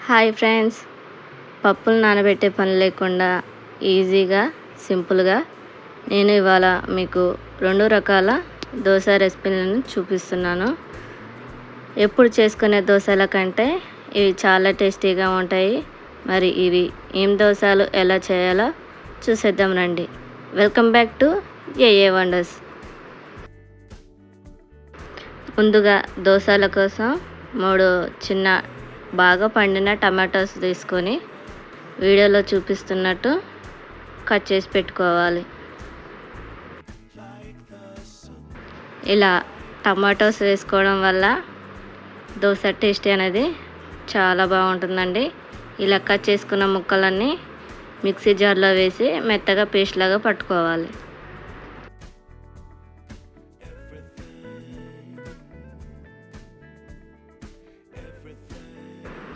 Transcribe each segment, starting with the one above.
Hi friends, పప్పులు నానబెట్టే పని లేకుండా ఈజీగా సింపుల్గా నేను ఇవాళ మీకు 2 రకాల దోశ రెసిపీలను చూపిస్తున్నాను. ఎప్పుడు చేసుకునే దోశల కంటే ఇవి చాలా టేస్టీగా ఉంటాయి. మరి ఇవి ఏం దోశలు ఎలా చేయాలో చూసేద్దాం రండి. వెల్కమ్ బ్యాక్ టు ఏఏ వండర్స్. ముందుగా దోశల కోసం 3 చిన్న బాగా పండిన టమాటోస్ తీసుకొని వీడియోలో చూపిస్తున్నట్టు కట్ చేసి పెట్టుకోవాలి. ఇలా టమాటోస్ వేసుకోవడం వల్ల దోశ టేస్ట్ అనేది చాలా బాగుంటుందండి. ఇలా కట్ చేసుకున్న ముక్కలన్నీ మిక్సీ జార్లో వేసి మెత్తగా పేస్ట్ లాగా పట్టుకోవాలి.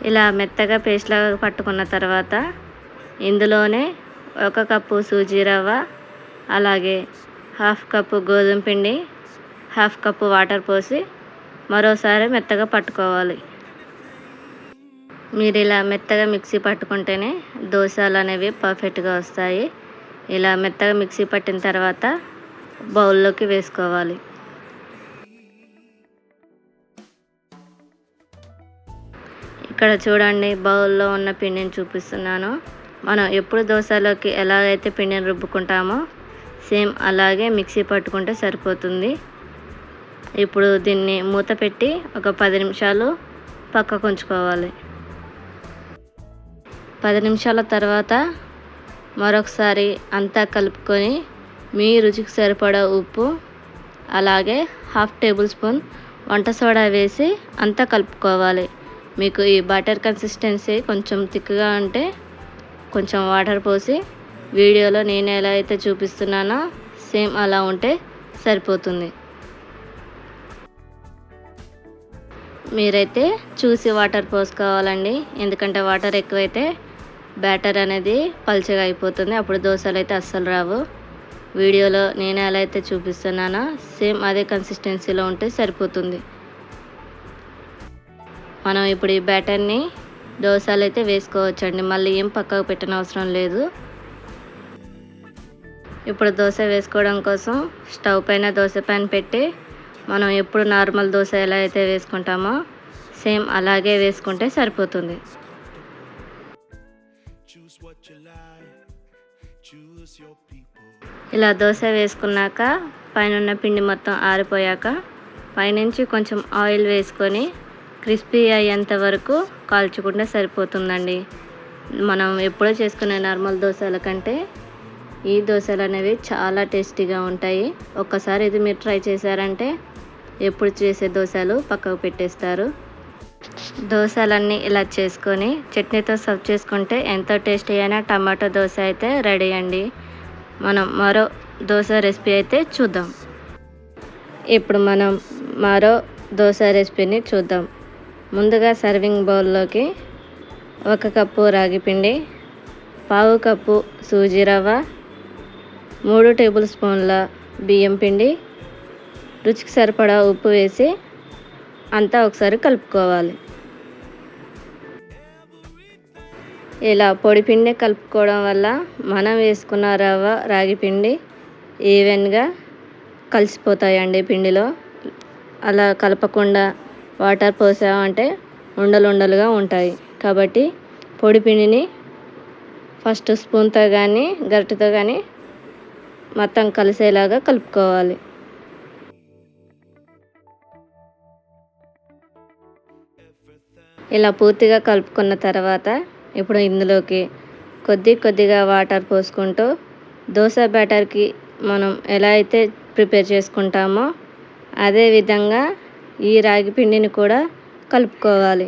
ఇలా మెత్తగా పేస్ట్ లాగా పట్టుకున్న తర్వాత ఇందులోనే 1 కప్పు సూజీ రవ్వ, అలాగే 1/2 కప్పు గోధుమ పిండి, 1/2 కప్పు వాటర్ పోసి మరోసారి మెత్తగా పట్టుకోవాలి. మీరు ఇలా మెత్తగా మిక్సీ పట్టుకుంటేనే దోశలు అనేవి పర్ఫెక్ట్గా వస్తాయి. ఇలా మెత్తగా మిక్సీ పట్టిన తర్వాత బౌల్లోకి వేసుకోవాలి. ఇక్కడ చూడండి, బౌల్లో ఉన్న పిండిని చూపిస్తున్నాను. మనం ఎప్పుడు దోశలోకి ఎలాగైతే పిండిని రుబ్బుకుంటామో సేమ్ అలాగే మిక్సీ పట్టుకుంటే సరిపోతుంది. ఇప్పుడు దీన్ని మూత పెట్టి ఒక 10 నిమిషాలు పక్కకు ఉంచుకోవాలి. 10 నిమిషాల తర్వాత మరొకసారి అంతా కలుపుకొని మీ రుచికి సరిపడా ఉప్పు, అలాగే 1/2 టేబుల్ స్పూన్ వంట సోడా వేసి అంతా కలుపుకోవాలి. మీకు ఈ బటర్ కన్సిస్టెన్సీ కొంచెం థిక్గా ఉంటే కొంచెం వాటర్ పోసి వీడియోలో నేను ఎలా అయితే చూపిస్తున్నానో సేమ్ అలా ఉంటే సరిపోతుంది. మీరైతే చూసి వాటర్ పోసుకోవాలండి, ఎందుకంటే వాటర్ ఎక్కువైతే బ్యాటర్ అనేది పల్చగా అయిపోతుంది. అప్పుడు దోశలు అయితే అస్సలు రావు. వీడియోలో నేను ఎలా అయితే చూపిస్తున్నానో సేమ్ అదే కన్సిస్టెన్సీలో ఉంటే సరిపోతుంది. మనం ఇప్పుడు ఈ బ్యాటర్ని దోశలు అయితే వేసుకోవచ్చండి, మళ్ళీ ఏం పక్కకు పెట్టిన అవసరం లేదు. ఇప్పుడు దోశ వేసుకోవడం కోసం స్టవ్ పైన దోశ ప్యాన్ పెట్టి మనం ఎప్పుడు నార్మల్ దోశ ఎలా అయితే వేసుకుంటామో సేమ్ అలాగే వేసుకుంటే సరిపోతుంది. ఇలా దోశ వేసుకున్నాక పైన పిండి మొత్తం ఆరిపోయాక పైనుంచి కొంచెం ఆయిల్ వేసుకొని క్రిస్పీ అయ్యేంత వరకు కాల్చుకుంటే సరిపోతుందండి. మనం ఎప్పుడో చేసుకునే నార్మల్ దోశల కంటే ఈ దోశలు అనేవి చాలా టేస్టీగా ఉంటాయి. ఒక్కసారి ఇది మీరు ట్రై చేశారంటే ఎప్పుడు చేసే దోశలు పక్కకు పెట్టేస్తారు. దోశలన్నీ ఇలా చేసుకొని చట్నీతో సర్వ్ చేసుకుంటే ఎంతో టేస్టీ అయిన టమాటో దోశ అయితే రెడీ అండి. మనం మరో దోశ రెసిపీ అయితే చూద్దాం. ఇప్పుడు మనం మరో దోశ రెసిపీని చూద్దాం. ముందుగా సర్వింగ్ బౌల్లోకి 1 కప్పు రాగి పిండి, 1/2 కప్పు సూజీ రవ్వ, 3 టేబుల్ స్పూన్ల బియ్యం పిండి, రుచికి సరిపడా ఉప్పు వేసి అంతా ఒకసారి కలుపుకోవాలి. ఇలా పొడి పిండి కలుపుకోవడం వల్ల మనం వేసుకున్న రవ్వ రాగి పిండి ఈవెన్గా కలిసిపోతాయండి పిండిలో. అలా కలపకుండా వాటర్ పోసామంటే ఉండలుగా ఉంటాయి. కాబట్టి పొడి పిండిని ఫస్ట్ స్పూన్తో కానీ గరిటెతో కానీ మొత్తం కలిసేలాగా కలుపుకోవాలి. ఇలా పూర్తిగా కలుపుకున్న తర్వాత ఇప్పుడు ఇందులోకి కొద్దిగా వాటర్ పోసుకుంటూ దోశ బ్యాటర్కి మనం ఎలా అయితే ప్రిపేర్ చేసుకుంటామో అదే విధంగా ఈ రాగి పిండిని కూడా కలుపుకోవాలి.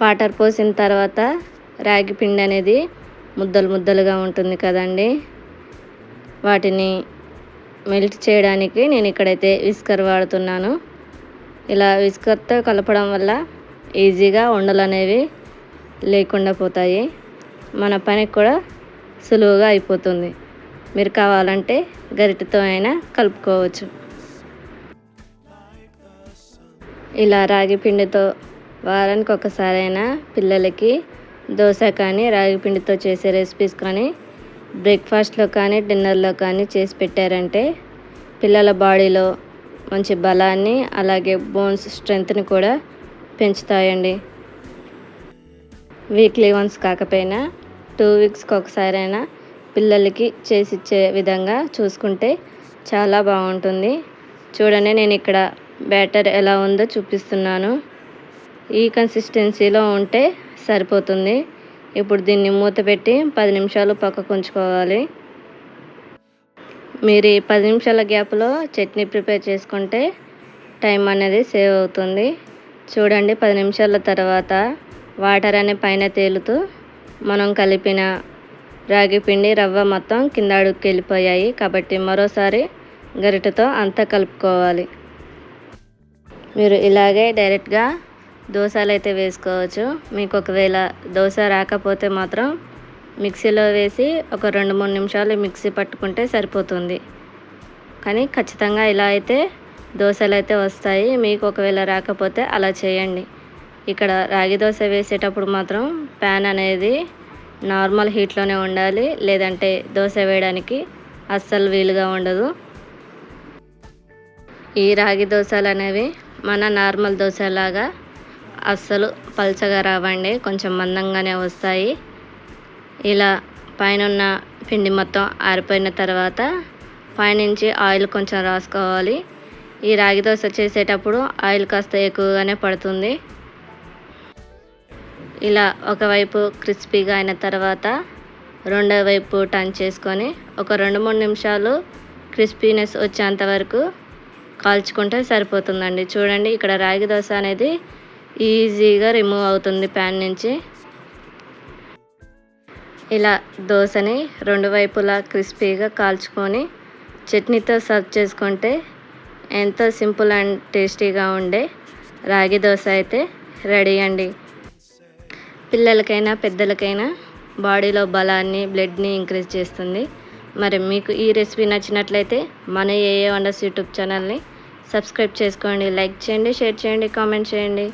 వాటర్ పోసిన తర్వాత రాగి పిండి అనేది ముద్దలుగా ఉంటుంది కదండి. వాటిని మెల్ట్ చేయడానికి నేను ఇక్కడైతే విస్కర్ వాడుతున్నాను. ఇలా విస్కర్తో కలపడం వల్ల ఈజీగా ఉండలు అనేవి లేకుండా పోతాయి. మన పనికి కూడా సులువుగా అయిపోతుంది. మీరు కావాలంటే గరిటెతో అయినా కలుపుకోవచ్చు. ఇలా రాగి పిండితో వారానికి ఒకసారైనా పిల్లలకి దోశ కానీ రాగి పిండితో చేసే రెసిపీస్ కానీ బ్రేక్ఫాస్ట్లో కానీ డిన్నర్లో కానీ చేసి పెట్టారంటే పిల్లల బాడీలో మంచి బలాన్ని అలాగే బోన్స్ స్ట్రెంగ్త్ని కూడా పెంచుతాయండి. వీక్లీ వన్స్ కాకపోయినా 2 వీక్స్కి ఒకసారైనా పిల్లలకి చేసిచ్చే విధంగా చూసుకుంటే చాలా బాగుంటుంది. చూడండి, నేను ఇక్కడ బ్యాటర్ ఎలా ఉందో చూపిస్తున్నాను. ఈ కన్సిస్టెన్సీలో ఉంటే సరిపోతుంది. ఇప్పుడు దీన్ని మూత పెట్టి 10 నిమిషాలు పక్కకు ఉంచుకోవాలి. మీరు ఈ 10 నిమిషాల గ్యాప్లో చట్నీ ప్రిపేర్ చేసుకుంటే టైం అనేది సేవ్ అవుతుంది. చూడండి, 10 నిమిషాల తర్వాత వాటర్ అనే పైన తేలుతూ మనం కలిపిన రాగి పిండి రవ్వ మొత్తం కింద అడుగుకి వెళ్ళిపోయాయి. కాబట్టి మరోసారి గరిటెతో అంతా కలుపుకోవాలి. మీరు ఇలాగే డైరెక్ట్గా దోశలు అయితే వేసుకోవచ్చు. మీకు ఒకవేళ దోశ రాకపోతే మాత్రం మిక్సీలో వేసి ఒక 2-3 నిమిషాలు మిక్సీ పట్టుకుంటే సరిపోతుంది. కానీ ఖచ్చితంగా ఇలా అయితే దోశలు అయితే వస్తాయి. మీకు ఒకవేళ రాకపోతే అలా చేయండి. ఇక్కడ రాగి దోశ వేసేటప్పుడు మాత్రం ప్యాన్ అనేది నార్మల్ హీట్లోనే ఉండాలి, లేదంటే దోశ వేయడానికి అస్సలు వీలుగా ఉండదు. ఈ రాగి దోశలు అనేవి మన నార్మల్ దోశలాగా అస్సలు పల్చగా రావండి, కొంచెం మందంగానే వస్తాయి. ఇలా పైన ఉన్న పిండి మొత్తం ఆరిపోయిన తర్వాత పైనుంచి ఆయిల్ కొంచెం రాసుకోవాలి. ఈ రాగి దోశ చేసేటప్పుడు ఆయిల్ కాస్త ఎక్కువగానే పడుతుంది. ఇలా ఒకవైపు క్రిస్పీగా అయిన తర్వాత రెండో వైపు టర్న్ చేసుకొని ఒక 2-3 నిమిషాలు క్రిస్పీనెస్ వచ్చేంత వరకు కాల్చుకుంటే సరిపోతుందండి. చూడండి, ఇక్కడ రాగి దోశ అనేది ఈజీగా రిమూవ్ అవుతుంది ప్యాన్ నుంచి. ఇలా దోశని 2 వైపులా క్రిస్పీగా కాల్చుకొని చట్నీతో సర్వ్ చేసుకుంటే ఎంతో సింపుల్ అండ్ టేస్టీగా ఉండే రాగి దోశ అయితే రెడీ అండి. పిల్లలకైనా పెద్దలకైనా బాడీలో బలాన్ని బ్లడ్ని ఇంక్రీజ్ చేస్తుంది. మరి మీకు ఈ రెసిపీ నచ్చినట్లయితే మన ఏఏ వండర్స్ యూట్యూబ్ ఛానల్ని సబ్స్క్రైబ్ చేసుకోండి, లైక్ చేయండి, షేర్ చేయండి, కామెంట్ చేయండి.